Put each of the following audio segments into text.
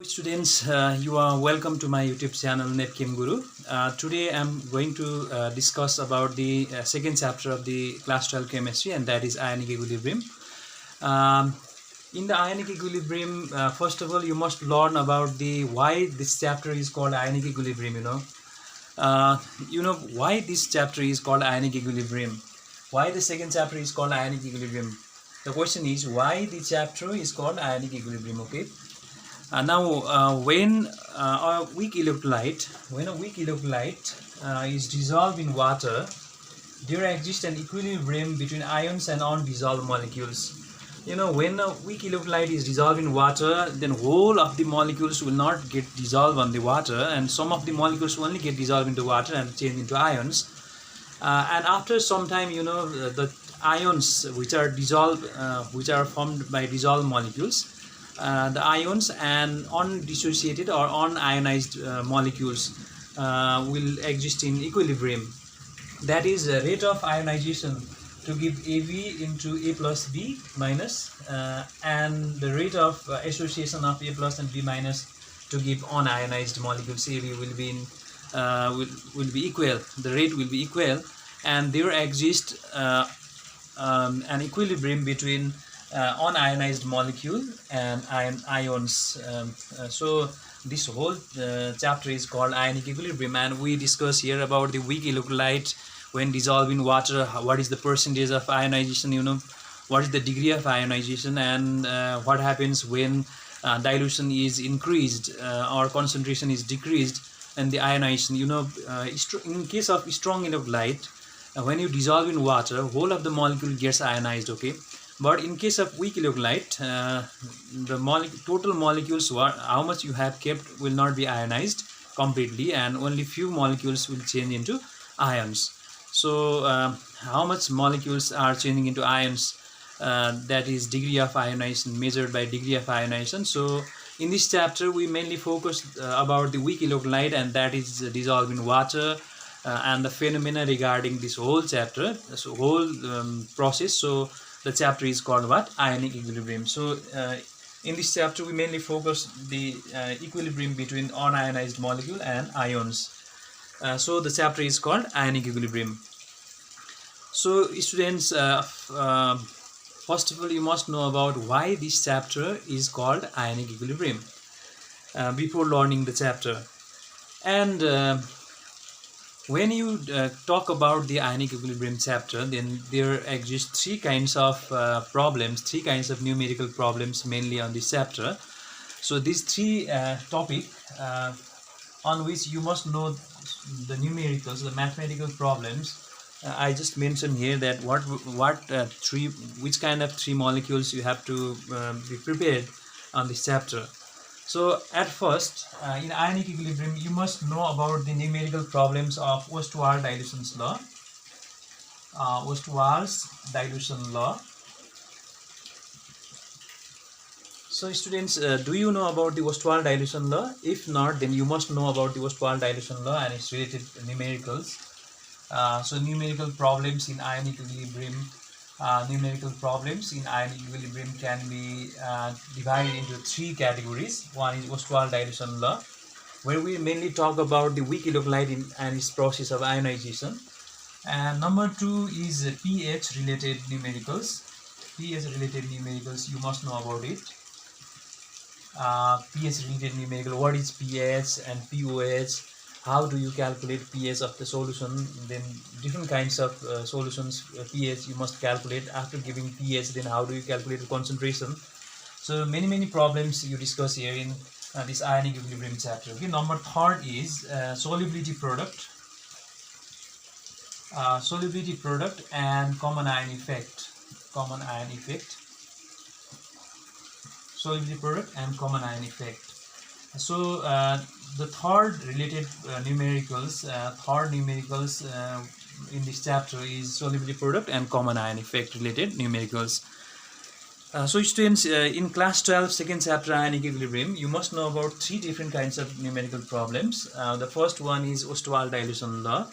Students, you are welcome to my YouTube channel NetChem Guru. Today I'm going to discuss about the second chapter of the class 12 chemistry, and that is ionic equilibrium. In the ionic equilibrium, first of all you must learn about the why this chapter is called ionic equilibrium. Why this chapter is called ionic equilibrium, why the second chapter is called ionic equilibrium. The question is why the chapter is called ionic equilibrium. Okay. When a weak electrolyte is dissolved in water, there exists an equilibrium between ions and undissolved molecules. When a weak electrolyte is dissolved in water, then whole of the molecules will not get dissolved on the water, and some of the molecules will only get dissolved into water and change into ions. And after some time, the ions which are dissolved, which are formed by dissolved molecules, the ions and undissociated or unionized molecules will exist in equilibrium. That is the rate of ionization to give AB into A plus B minus, and the rate of association of A plus and B minus to give unionized molecules AB will be equal. The rate will be equal, and there exists an equilibrium between unionized molecule and ions. So this whole chapter is called ionic equilibrium, and we discuss here about the weak electrolyte when dissolved in water. What is the percentage of ionization, what is the degree of ionization, and what happens when dilution is increased or concentration is decreased and the ionization. In case of strong electrolyte, when you dissolve in water, whole of the molecule gets ionized. Okay. But in case of weak electrolyte, the total molecules, how much you have kept, will not be ionized completely, and only few molecules will change into ions. So how much molecules are changing into ions, that is degree of ionization, measured by degree of ionization. So in this chapter we mainly focus about the weak electrolyte, and that is dissolved in water, and the phenomena regarding this whole chapter, this whole process. So the chapter is called what? Ionic equilibrium. So in this chapter we mainly focus the equilibrium between unionized molecule and ions. So the chapter is called ionic equilibrium. So students, first of all you must know about why this chapter is called ionic equilibrium before learning the chapter. And when you talk about the ionic equilibrium chapter, then there exist three kinds of three kinds of numerical problems mainly on this chapter. So these three topics on which you must know the numericals, the mathematical problems. I just mentioned here that which kind of three molecules you have to be prepared on this chapter. So at first, in ionic equilibrium, you must know about the numerical problems of Ostwald dilution law. Ostwald's dilution law. So students, do you know about the Ostwald dilution law? If not, then you must know about the Ostwald dilution law and its related numericals. So numerical problems in ionic equilibrium. Numerical problems in ionic equilibrium can be divided into three categories. One is Ostwald dilution law, where we mainly talk about the weak electrolyte and its process of ionization. And number two is pH related numericals. pH related numericals, you must know about it. pH related numerical, what is pH and pOH, how do you calculate pH of the solution, then different kinds of solutions pH you must calculate. After giving pH, then how do you calculate the concentration. So many problems you discuss here in this ionic equilibrium chapter. Okay. Number third is solubility product and common ion effect. Solubility product and common ion effect. So the third related numericals in this chapter is solubility product and common ion effect related numericals. So students, in class 12 second chapter ionic equilibrium, you must know about three different kinds of numerical problems. The first one is Ostwald dilution law.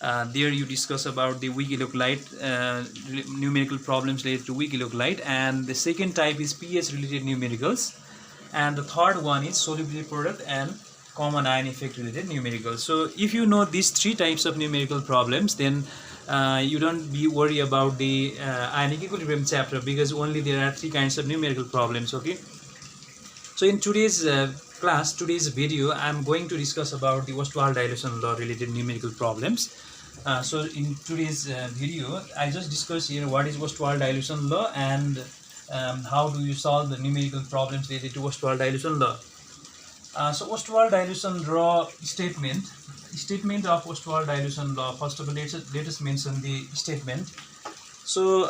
There you discuss about the weak electrolyte, numerical problems related to weak electrolyte, and the second type is pH related numericals. and the third one is solubility product and common ion effect related numerical. So if you know these three types of numerical problems, then you don't be worry about the ionic equilibrium chapter, because only there are three kinds of numerical problems. Okay, so in today's class, today's video, I am going to discuss about the Ostwald dilution law related numerical problems. So in today's video, I just discuss here what is Ostwald dilution law and how do you solve the numerical problems related to Ostwald dilution law. So Ostwald dilution law statement of Ostwald dilution law. First of all, let us mention the statement. So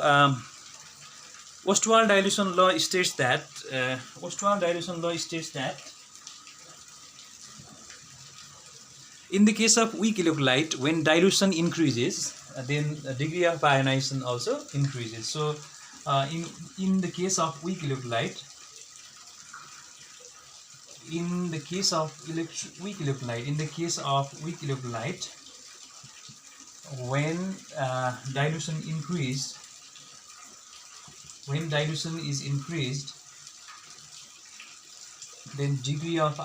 Ostwald dilution law states that in the case of weak electrolyte, when dilution increases, then the degree of ionization also increases. So in the case of weak electrolyte, when dilution is increased, then degree of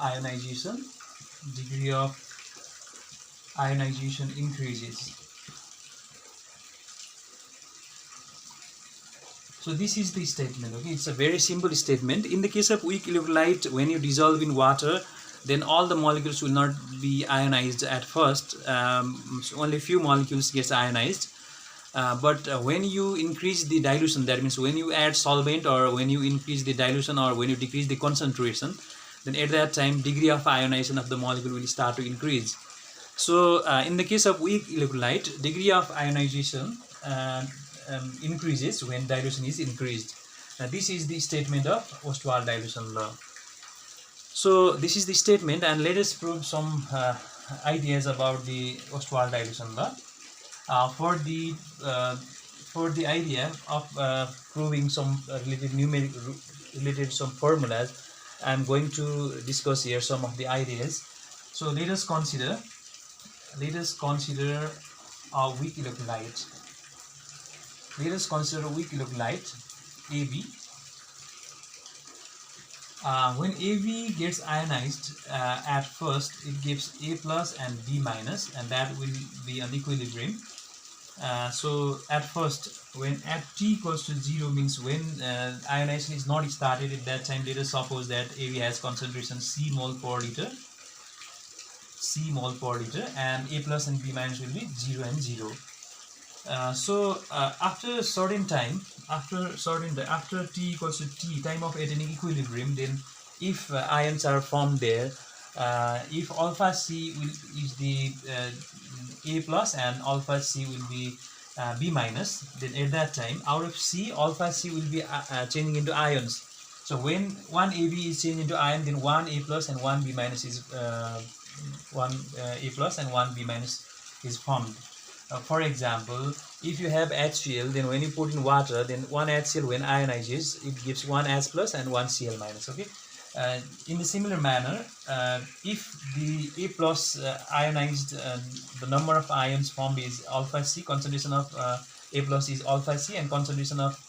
ionization increases. So this is the statement. Okay, it's a very simple statement. In the case of weak electrolyte, when you dissolve in water, then all the molecules will not be ionized at first. So only few molecules gets ionized. But when you increase the dilution, that means when you add solvent, or when you increase the dilution, or when you decrease the concentration, then at that time degree of ionization of the molecule will start to increase. So in the case of weak electrolyte, degree of ionization increases when dilution is increased. This is the statement of Ostwald dilution law. So this is the statement, and let us prove some ideas about the Ostwald dilution law. For the idea of proving some related some formulas, I am going to discuss here some of the ideas. So let us consider a weak electrolyte. AB. When AB gets ionized, at first it gives A plus and B minus, and that will be an equilibrium. So at first, when at T equals to 0, means when ionization is not started, at that time let us suppose that AB has concentration C mole per liter, and A plus and B minus will be 0 and 0. So after a certain time, after T equals to T, time of attaining equilibrium, then if ions are formed there, if alpha C is the A plus and alpha C will be B minus, then at that time out of C, alpha C will be changing into ions. So when one AB is changed into ion, then one A plus and one B minus is one A plus and one B minus is formed. For example, if you have HCl, then when you put in water, then one HCl when ionizes, it gives one H plus and one Cl minus. Okay. In a similar manner, if the A plus ionized, the number of ions formed is alpha C, concentration of A plus is alpha C, and concentration of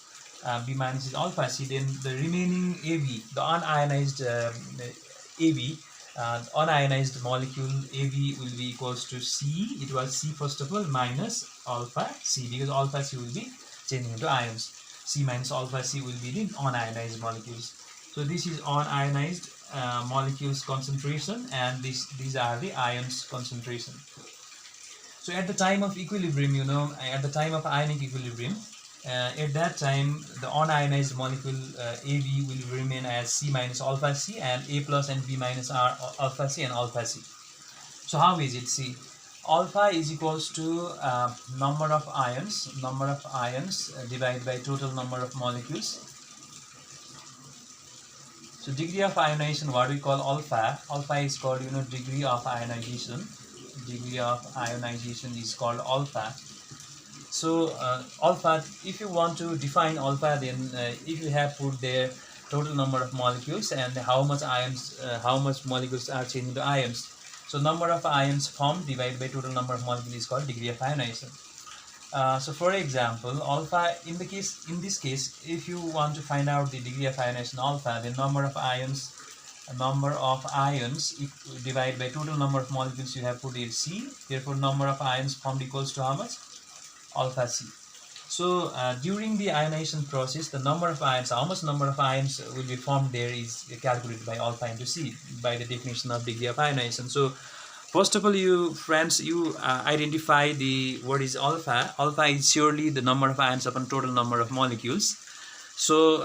B minus is alpha C, then the remaining AB, the unionized AB, unionized molecule AB will be equals to C. It was C first of all minus alpha C, because alpha C will be changing into ions. C minus alpha C will be the unionized molecules. So this is unionized molecules concentration, and these are the ions concentration. So at the time of equilibrium, at the time of ionic equilibrium, at that time the unionized molecule AB will remain as C minus alpha C, and A plus and B minus are alpha C and alpha C. So how is it? See, alpha is equals to number of ions divided by total number of molecules. So degree of ionization, what we call alpha is called degree of ionization. Degree of ionization is called alpha. So alpha, if you want to define alpha, then if you have put there total number of molecules and how much ions, how much molecules are changing to ions. So number of ions formed divided by total number of molecules is called degree of ionization. So for example, alpha, in this case, if you want to find out the degree of ionization alpha, the number of ions number of ions divided by total number of molecules you have put here C. Therefore, number of ions formed equals to how much? Alpha C. So during the ionization process, the number of ions, how much number of ions will be formed there is calculated by alpha into C by the definition of degree of ionization. So first of all, you friends, you identify the what is alpha. Alpha is surely the number of ions upon total number of molecules. So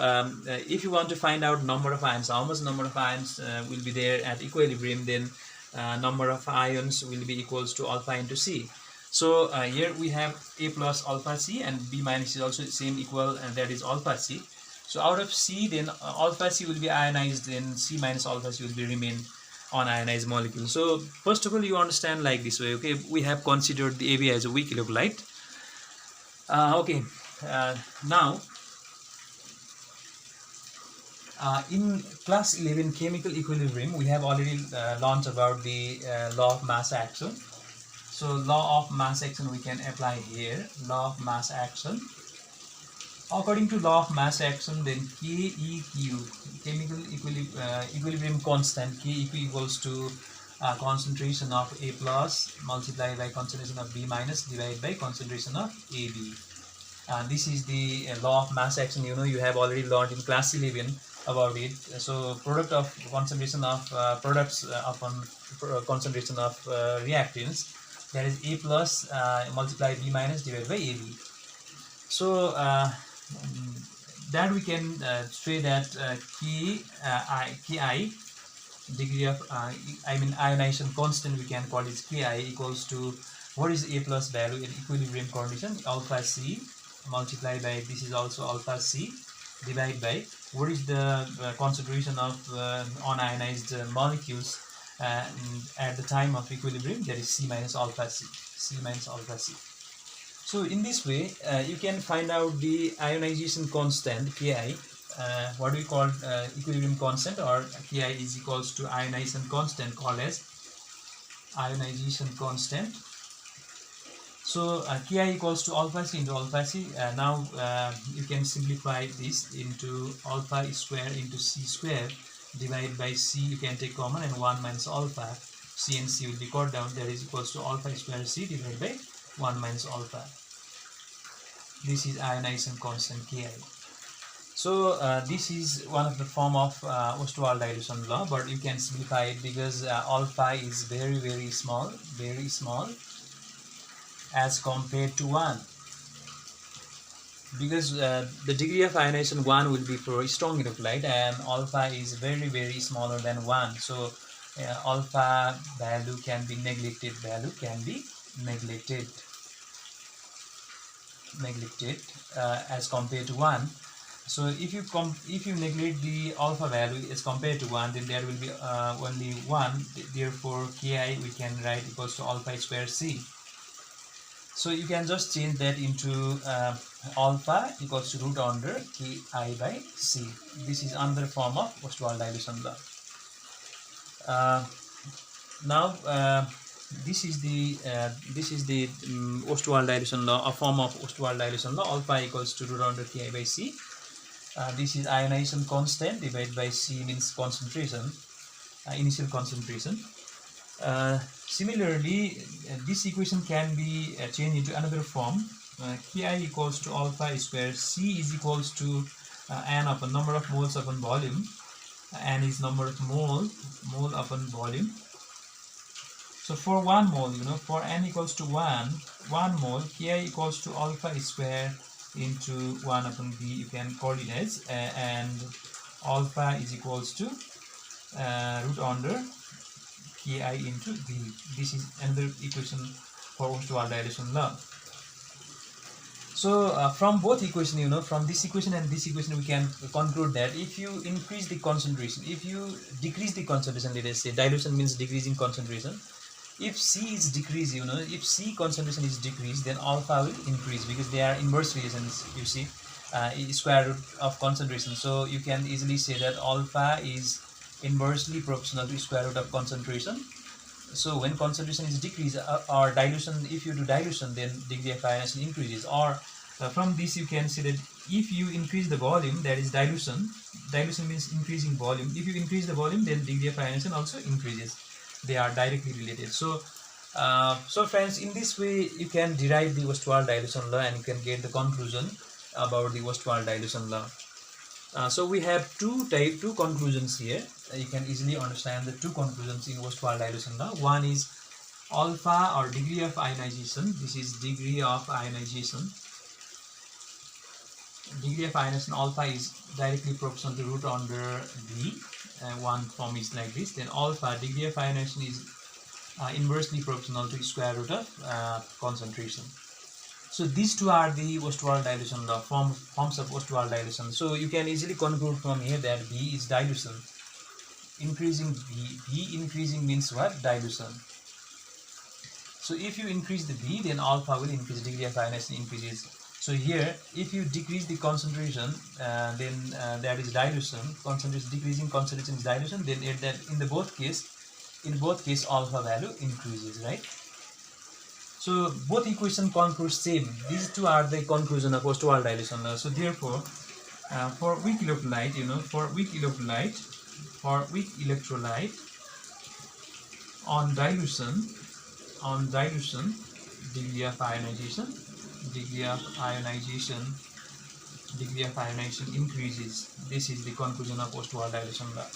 if you want to find out number of ions, how much number of ions will be there at equilibrium, then number of ions will be equals to alpha into C. So here we have A plus alpha C, and B minus is also the same equal, and that is alpha C. So out of C, then alpha C will be ionized, then C minus alpha C will be remain unionized molecule. So first of all, you understand like this way. Okay, we have considered the AB as a weak electrolyte. Now in class 11 chemical equilibrium, we have already learned about the law of mass action. So law of mass action we can apply here. Law of mass action. According to law of mass action, then KEQ, chemical equilibrium constant, KEQ equals to concentration of A plus multiplied by concentration of B minus divided by concentration of AB. This is the law of mass action. You know, you have already learned in class 11 about it. So product of concentration of products upon concentration of reactants, that is A plus multiplied B minus divided by AB. So that we can say that Ki degree of ionization constant, we can call it Ki equals to what is A plus value in equilibrium condition? Alpha C multiplied by, this is also alpha C, divided by what is the concentration of unionized molecules at the time of equilibrium, that is C minus alpha C. C minus alpha C. So in this way, you can find out the ionization constant Ki. What do we call equilibrium constant, or Ki is equals to ionization constant, called as ionization constant. So Ki equals to alpha C into alpha C. Now you can simplify this into alpha square into C square divided by C. You can take common, and 1 minus alpha. C and C will be cut down. That is equals to alpha square C divided by 1 minus alpha. This is ionization constant Ki. So this is one of the form of Ostwald dilution law, but you can simplify it because alpha is very small as compared to 1. Because the degree of ionization 1 will be for strong electrolyte, and alpha is very smaller than 1. So alpha value can be neglected. As compared to 1. So if you neglect the alpha value as compared to 1, then there will be only 1. Therefore Ki we can write equals to alpha square C. So you can just change that into alpha equals to root under Ki by C. This is another form of Ostwald dilution law. Now this is the Ostwald dilution law, a form of Ostwald dilution law. Alpha equals to root under Ki by C. This is ionization constant divided by C means concentration, initial concentration. Similarly, this equation can be changed into another form. Ki equals to alpha square C is equals to N upon number of moles upon volume. N is number of mole upon volume. So for 1 mole, for N equals to 1 mole, Ki equals to alpha square into 1 upon B, you can call it as, and alpha is equals to root under Ki into B. This is another equation for Ostwald dilution law. So from both equations, from this equation and this equation, we can conclude that if you increase the concentration, if you decrease the concentration, let us say dilution means decreasing concentration. If C is decreased, if C concentration is decreased, then alpha will increase, because they are inverse relations, you see, square root of concentration. So you can easily say that alpha is inversely proportional to square root of concentration. So when concentration is decreased or dilution, if you do dilution, then degree of ionization increases, or from this you can see that if you increase the volume, that is dilution. Dilution means increasing volume. If you increase the volume, then degree of ionization also increases. They are directly related. So friends, in this way you can derive the Ostwald dilution law and you can get the conclusion about the Ostwald dilution law. So we have two conclusions here. You can easily understand the two conclusions in Ostwald dilution law. One is alpha, or degree of ionization. This is degree of ionization. Degree of ionization alpha is directly proportional to root under V. One form is like this. Then alpha, degree of ionization, is inversely proportional to square root of concentration. So these two are the Ostwald dilution law, forms of Ostwald dilution. So you can easily conclude from here that B is dilution. Increasing B increasing means what? Dilution. So if you increase the B, then alpha will increase, degree of ionization increases. So here, if you decrease the concentration, then that is dilution. Concentration decreasing, concentration is dilution. Then in both case alpha value increases, right? So both equation conclude same. These two are the conclusion of Ostwald dilution law. So therefore, for weak electrolyte, for weak electrolyte on dilution, degree of ionization increases. This is the conclusion of Ostwald dilution law.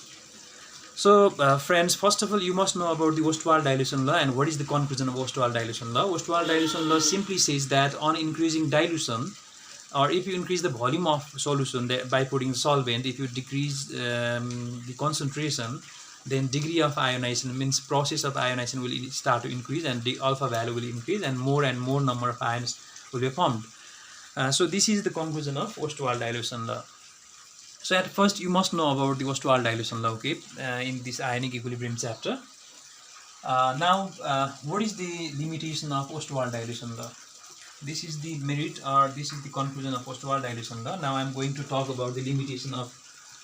So friends, first of all, you must know about the Ostwald dilution law and what is the conclusion of Ostwald dilution law. Ostwald dilution law simply says that on increasing dilution, or if you increase the volume of solution by putting solvent, if you decrease the concentration, then degree of ionization, means process of ionization, will start to increase and the alpha value will increase and more number of ions will be formed. So this is the conclusion of Ostwald dilution law. So at first you must know about the Ostwald dilution law, okay, in this ionic equilibrium chapter. Now what is the limitation of Ostwald dilution law? This is the merit, or this is the conclusion of Ostwald dilution law. Now I am going to talk about the limitation of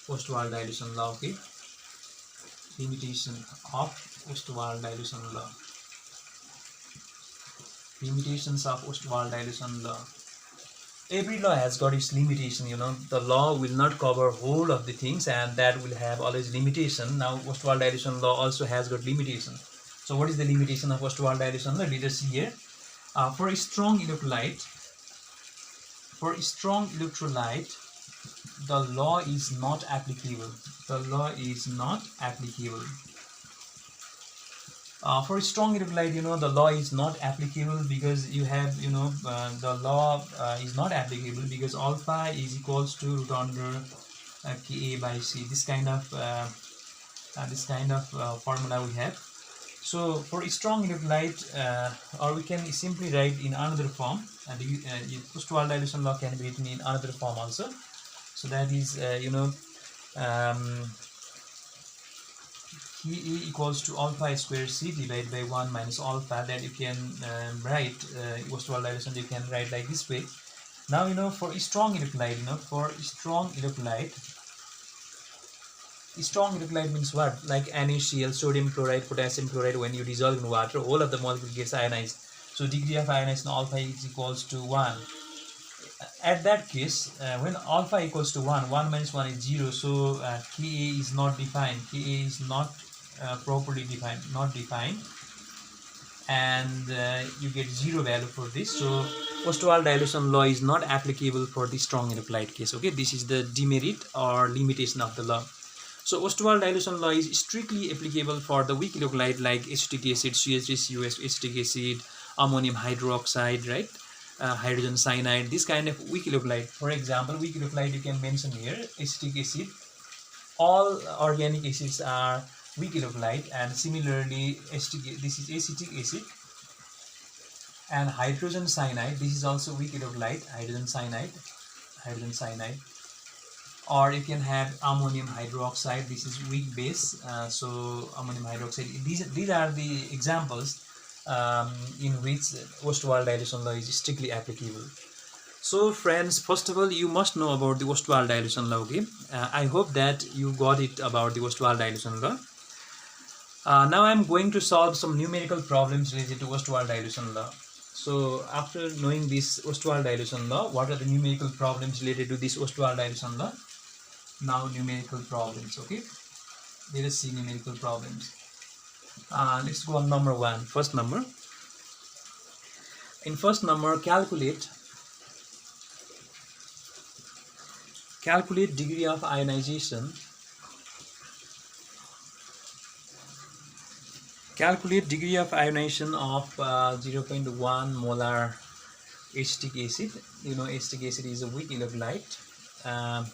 Ostwald dilution law, okay. Limitation of Ostwald dilution law. Limitations of Ostwald dilution law. Every law has got its limitation, the law will not cover whole of the things and that will have always limitation. Now Ostwald dilution law also has got limitation. So what is the limitation of Ostwald dilution law? Let us see here. For a strong electrolyte, the law is not applicable. The law is not applicable. For a strong electrolyte, the law is not applicable because you have, the law is not applicable because alpha is equals to root under Ka by C. This kind of formula we have. So for a strong electrolyte, or we can simply write in another form. Ostwald dilution law can be written in another form also. So that is, Ka equals to alpha square C divided by 1 minus alpha. That you can write Ostwald dilution. You can write like this way. Now for a strong electrolyte, strong electrolyte means what? Like NaCl, sodium chloride, potassium chloride. When you dissolve in water, all of the molecule gets ionized. So degree of ionization alpha is equals to 1. At that case, when alpha equals to 1, 1 minus 1 is 0. So Ka is not defined. Ka is not properly defined, and you get 0 value for this. So Ostwald dilution law is not applicable for the strong electrolyte case. Okay, this is the demerit or limitation of the law. So Ostwald dilution law is strictly applicable for the weak electrolyte like acetic acid, CH3COS, acetic acid, ammonium hydroxide, right? Hydrogen cyanide, this kind of weak electrolyte. For example, weak electrolyte you can mention here acetic acid. All organic acids are weak electrolyte, and similarly this is acetic acid, and hydrogen cyanide, this is also weak electrolyte, hydrogen cyanide. Or you can have ammonium hydroxide, this is weak base, so ammonium hydroxide. These are the examples in which Ostwald dilution law is strictly applicable. So friends, first of all, you must know about the Ostwald dilution law, okay? I hope that you got it about the Ostwald dilution law. Now I am going to solve some numerical problems related to Ostwald dilution law. So after knowing this Ostwald dilution law, what are the numerical problems related to this Ostwald dilution law? Now numerical problems. Okay, let us see numerical problems. Let's go on number 1. First number. In first number, calculate degree of ionization. Calculate degree of ionization of 0.1 molar acetic acid. You know, acetic acid is a weak electrolyte.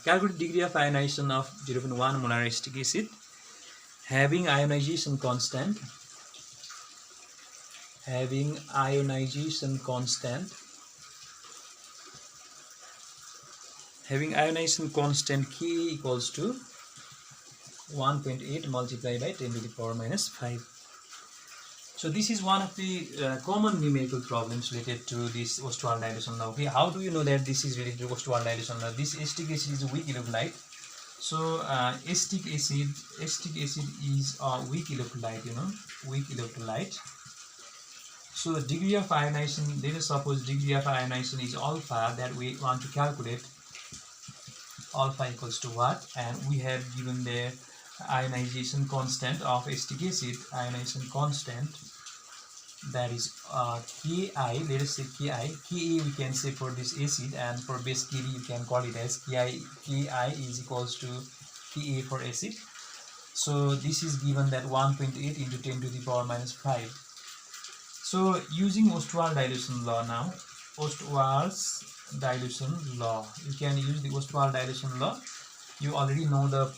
Calculate degree of ionization of 0.1 molar acetic acid having ionization constant K equals to 1.8 multiplied by 10 to the power minus 5. So this is one of the common numerical problems related to this Ostwald dilution law. Okay, how do you know that this is related to Ostwald dilution law? This acetic acid is a weak electrolyte. So acetic acid is a weak electrolyte, weak electrolyte. So the degree of ionization, let us suppose degree of ionization is alpha, that we want to calculate. Alpha equals to what? And we have given the ionization constant of acetic acid, ionization constant, that is Ki. Let us say Ki. Ka we can say for this acid, and for base Kd you can call it as Ki is equals to Ka for acid. So this is given that 1.8 into 10 to the power minus 5. So using Ostwald dilution law now, Ostwald's dilution law, you can use the Ostwald dilution law. You already know the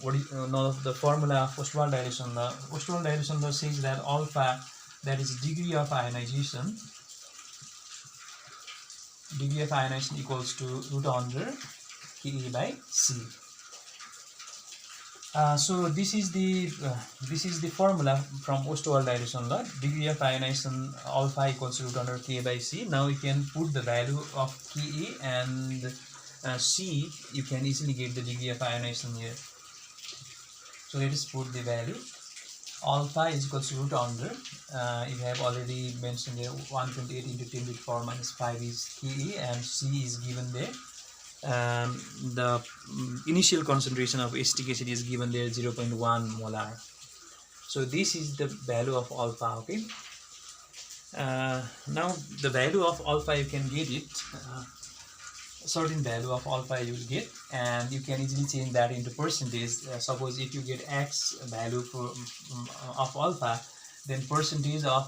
formula of Ostwald dilution law. Ostwald dilution law says that alpha, that is degree of ionization equals to root under Ka by C. So this is the formula from Ostwald dilution law. Degree of ionization alpha equals to root under K by C. Now you can put the value of Ka and C. You can easily get the degree of ionization here. So let us put the value. Alpha is equals to root under, you have already mentioned here, 1.8 into 10 to the power minus 5 is Ka, and C is given there. The initial concentration of acetic acid is given there, 0.1 molar. So this is the value of alpha. Okay, now the value of alpha, you can get it, a certain value of alpha you will get, and you can easily change that into percentage. Suppose if you get X value of alpha, then percentage of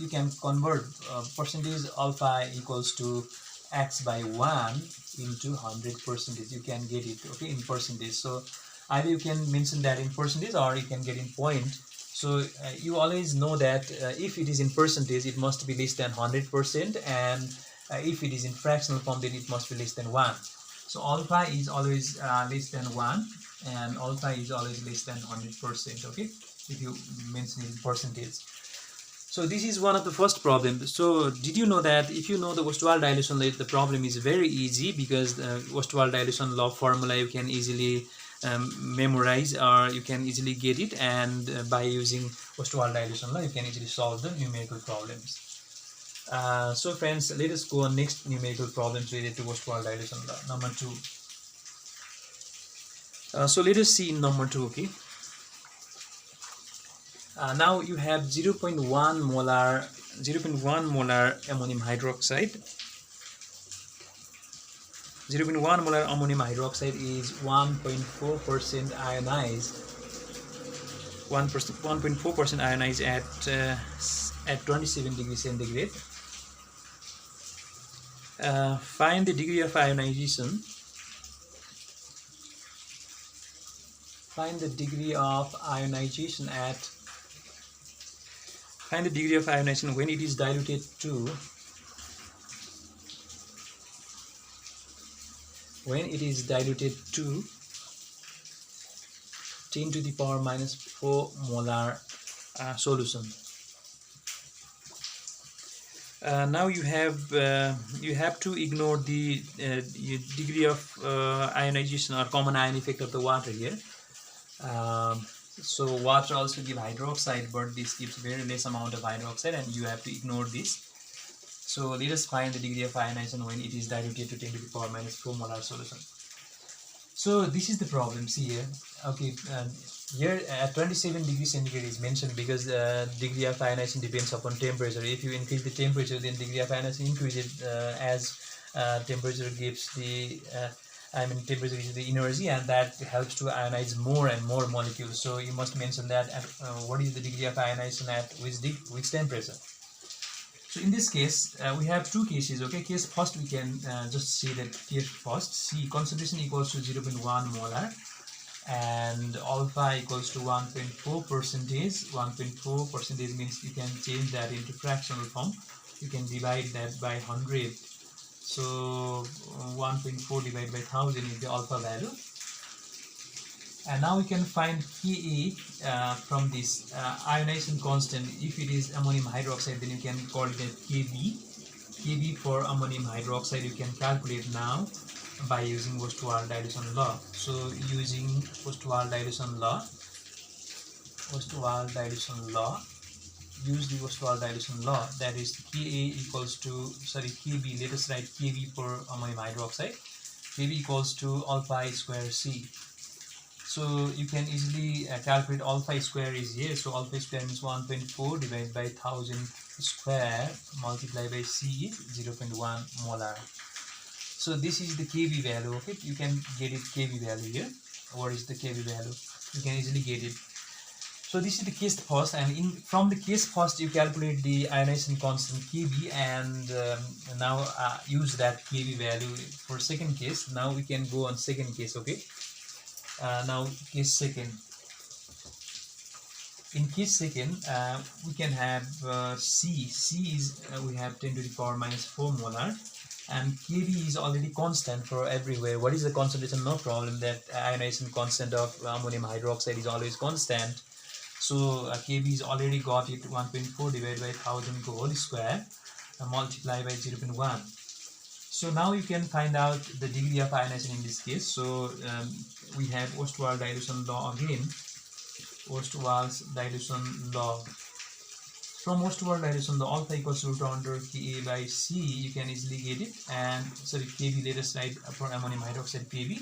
you can convert percentage alpha equals to X by 1 into 100%. You can get it, okay, in percentage. So either you can mention that in percentage or you can get in point. So you always know that if it is in percentage, it must be less than 100%, and if it is in fractional form, then it must be less than 1. So alpha is always less than 1, and alpha is always less than 100%, okay, if you mention it in percentage. So this is one of the first problems. So did you know that if you know the Ostwald dilution law, the problem is very easy, because the Ostwald dilution law formula you can easily memorize, or you can easily get it, and by using Ostwald dilution law you can easily solve the numerical problems. So friends, let us go on next numerical problems related to Ostwald dilution law, number 2. So let us see in number 2. Okay, now you have 0.1 molar ammonium hydroxide. 0.1 molar ammonium hydroxide is 1.4% ionized. 1.4% ionized at 27 degrees centigrade. Find the degree of ionization. Find the degree of ionization when it is diluted to 10 to the power minus 4 molar solution. Now you have to ignore the degree of ionization or common ion effect of the water here. So water also give hydroxide, but this gives very less amount of hydroxide, and you have to ignore this. So let us find the degree of ionization when it is diluted to 10 to the power minus 4 molar solution. So this is the problem. See here. Okay, here at 27 degrees centigrade is mentioned because degree of ionization depends upon temperature. If you increase the temperature, then degree of ionization increases as temperature gives the temperature is the energy, and that helps to ionize more and more molecules. So you must mention that at, what is the degree of ionization at which temperature. So in this case, we have two cases. Okay, case first we can just see that case first. See, concentration equals to 0.1 molar, and alpha equals to 1.4 percentage. 1.4 percentage means you can change that into fractional form. You can divide that by 100. So 1.4 divided by 1000 is the alpha value. And now we can find Ka from this ionization constant. If it is ammonium hydroxide, then you can call it as Kb. Kb for ammonium hydroxide you can calculate now by using Ostwald dilution law. So using Ostwald dilution law, use the Ostwald dilution law, that is Ka equals to, Kb, let us write Kb for ammonium hydroxide. Kb equals to alpha square C. So you can easily calculate alpha square is here. So alpha square means 1.4 divided by 1000 square multiplied by C is 0.1 molar. So this is the Kb value. Okay, you can get it Kb value here. What is the Kb value? You can easily get it. So this is the case first, and from the case first you calculate the ionization constant Kb, and now use that Kb value for second case. Now we can go on second case. Okay. Now case second. In case second, we can have C. C is we have 10 to the power minus 4 molar, and Kb is already constant for everywhere. What is the concentration? No problem. That ionization constant of ammonium hydroxide is always constant. So Kb is already got it 1.4 divided by 1000 whole square multiplied by 0.1. So now you can find out the degree of ionization in this case. So we have Ostwald dilution law again. Ostwald's dilution law. From Ostwald dilution law, alpha equals to root under Ka by C. You can easily get it. And Kb, let us write for ammonium hydroxide Kb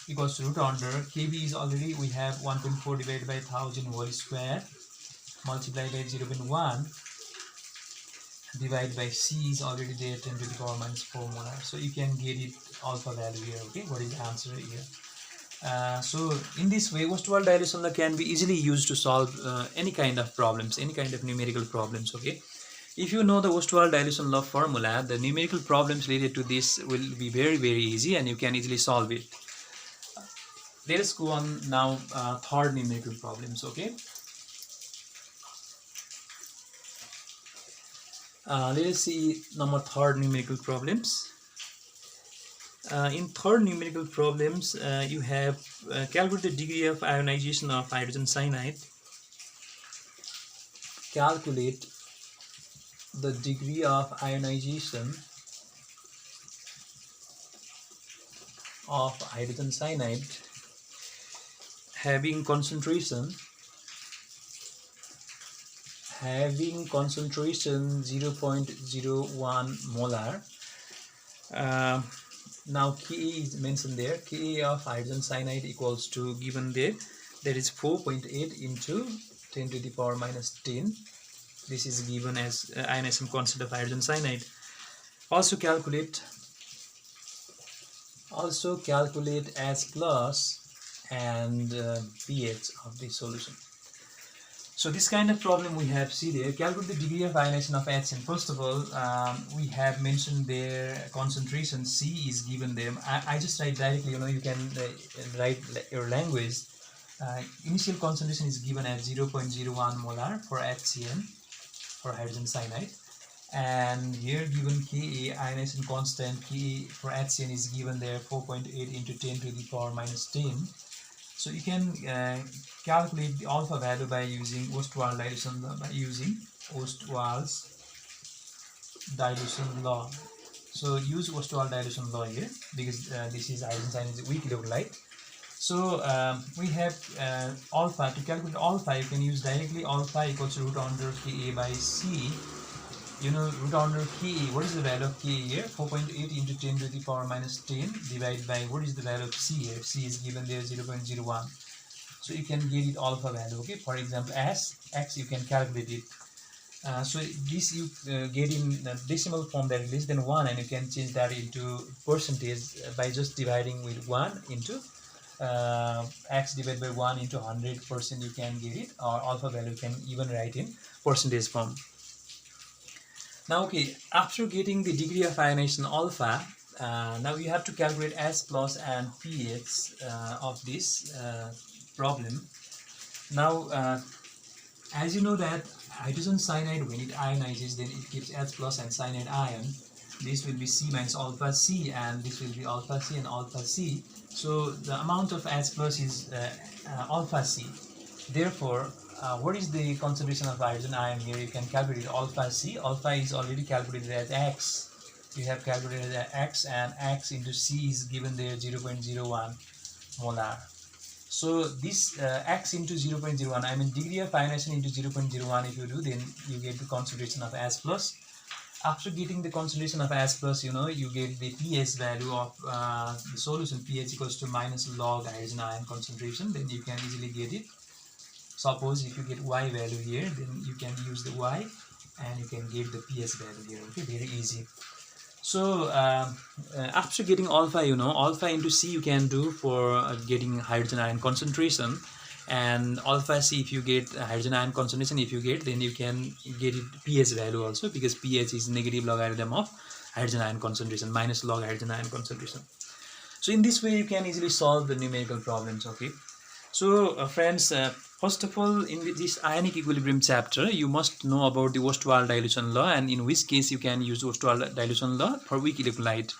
equals to root under. Kb is already, we have 1.4 divided by 1000 whole square multiplied by 0.1 divided by C is already there, 10 to the power minus 4 molar. So you can get it alpha value here. Okay, what is the answer here? So in this way, Ostwald dilution law can be easily used to solve any kind of problems, any kind of numerical problems. Okay, if you know the Ostwald dilution law formula, the numerical problems related to this will be very easy, and you can easily solve it. Let us go on now third numerical problems. Okay, let us see number third numerical problems. In third numerical problems, you have calculate the degree of ionization of hydrogen cyanide. Calculate the degree of ionization of hydrogen cyanide having concentration 0.01 molar. Now Ka is mentioned there. Ka of hydrogen cyanide equals to, given there, that is 4.8 into 10 to the power minus 10. This is given as ionization constant of hydrogen cyanide. Also calculate H plus and pH of the solution. So this kind of problem we have, see there, calculate the degree of ionization of HN. First of all, we have mentioned their concentration C is given there. I just write directly, you can write your language. Initial concentration is given as 0.01 molar for HCN, for hydrogen cyanide. And here given Ka, ionization constant Ka for HCN is given there 4.8 into 10 to the power minus 10. So you can calculate the alpha value by using Ostwald dilution law, Ostwald's dilution law. So use Ostwald dilution law here, because this is hydrogen cyanide is weak electrolyte. So we have alpha. To calculate alpha, you can use directly alpha equals to root under Ka by C you know, root under Ka. What is the value of Ka here? 4.8 into 10 to the power minus 10 divided by, what is the value of C here? C is given there 0.01. So you can get it alpha value. Okay, for example, as x, you can calculate it. So this you get in decimal form, that is less than 1, and you can change that into percentage by just dividing with 1 into x divided by 1 into 100%. You can get it, or alpha value you can even write in percentage form. Now, okay, after getting the degree of ionization alpha, now you have to calculate S plus and pH of this problem. Now, as you know that hydrogen cyanide, when it ionizes, then it gives H plus and cyanide ion. This will be C minus alpha C, and this will be alpha C and alpha C. So the amount of H plus is alpha C. Therefore, what is the concentration of hydrogen ion here? You can calculate alpha C. Alpha is already calculated as X. You have calculated as X, and X into C is given there 0.01 molar. So this X into 0.01, I mean degree of ionization into 0.01, if you do, then you get the concentration of H plus. After getting the concentration of H plus, you know, you get the pH value of the solution. pH equals to minus log hydrogen ion concentration. Then you can easily get it. Suppose if you get Y value here, then you can use the Y and you can get the pH value here. Okay, very easy. So after getting alpha, you know, alpha into C you can do for getting hydrogen ion concentration, and alpha C, if you get hydrogen ion concentration, if you get, then you can get it pH value also, because pH is negative logarithm of hydrogen ion concentration, minus log hydrogen ion concentration. So in this way you can easily solve the numerical problems. Okay, so friends, first of all, in this ionic equilibrium chapter, you must know about the Ostwald dilution law, and in which case you can use Ostwald dilution law for weak electrolyte.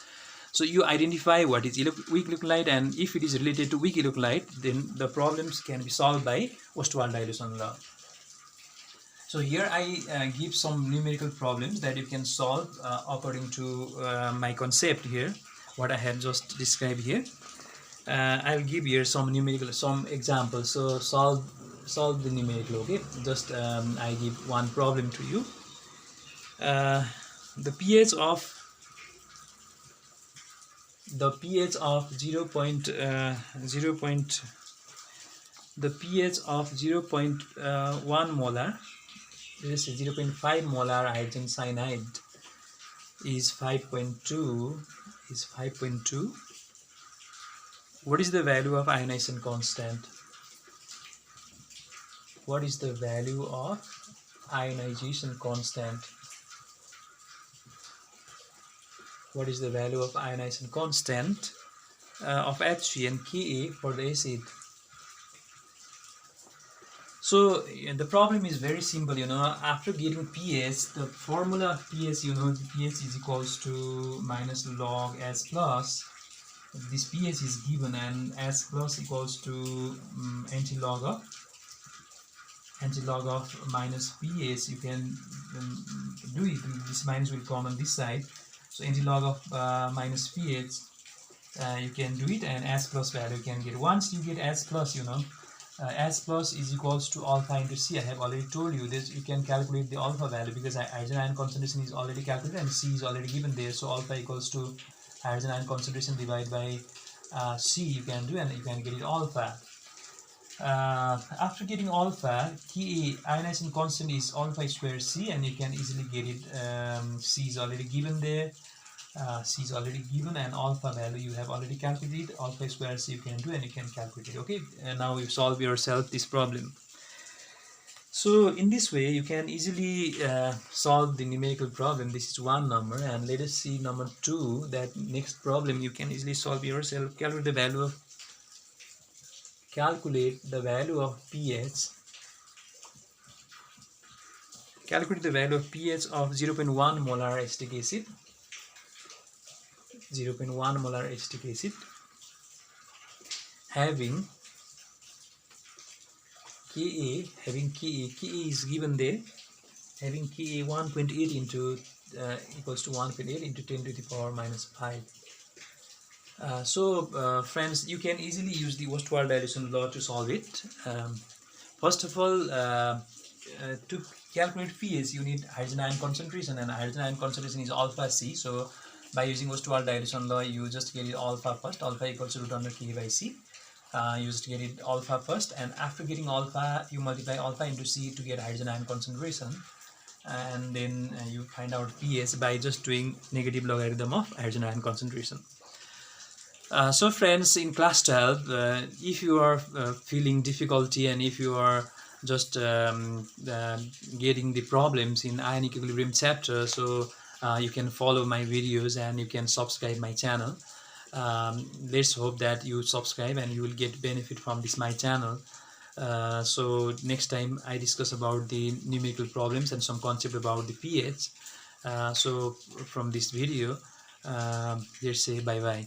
So you identify what is weak electrolyte, and if it is related to weak electrolyte, then the problems can be solved by Ostwald dilution law. So here I give some numerical problems that you can solve according to my concept here, what I have just described here. I'll give here some examples. So solve the numerical. Okay, just I give one problem to you. The pH of 0.1 molar, let's say 0.5 molar hydrogen cyanide is 5.2. What is the value of ionization constant? What is the value of ionization constant? What is the value of ionization constant of Hg and Ka for the acid? So the problem is very simple, you know. After getting pH, the formula of pH, you know, the pH is equals to minus log S plus. This pH is given, and S plus equals to anti-log of minus pH. You can do it. This minus will come on this side. So anti-log of minus pH, you can do it, and S plus value you can get. Once you get S plus, you know, S plus is equals to alpha into C. I have already told you this. You can calculate the alpha value, because hydrogen ion concentration is already calculated and C is already given there. So alpha equals to hydrogen ion concentration divided by C. You can do, and you can get it alpha. After getting alpha, Ka ionization constant is alpha square C, and you can easily get it. C is already given there. C is already given, and alpha value you have already calculated. Alpha square C you can do, and you can calculate it. Okay, and now you solve yourself this problem. So in this way you can easily solve the numerical problem. This is one number, and let us see number 2. That next problem you can easily solve yourself. Calculate the value of pH. Calculate the value of pH of 0.1 molar acetic acid. 0.1 molar acetic acid having Ka is given there, having Ka 1.8 into equals to 1.8 into 10 to the power minus 5. Friends, you can easily use the Ostwald dilution law to solve it. First of all, to calculate pH, you need hydrogen ion concentration, and hydrogen ion concentration is alpha C. So by using Ostwald dilution law, you just get it alpha first. Alpha equals to root under K by C. You just get it alpha first, and after getting alpha, you multiply alpha into C to get hydrogen ion concentration, and then you find out pH by just doing negative logarithm of hydrogen ion concentration. So friends, in class 12, if you are feeling difficulty, and if you are just getting the problems in ionic equilibrium chapter, so you can follow my videos and you can subscribe my channel. Let's hope that you subscribe and you will get benefit from this my channel. So next time I discuss about the numerical problems and some concept about the pH. So from this video, let's say bye bye.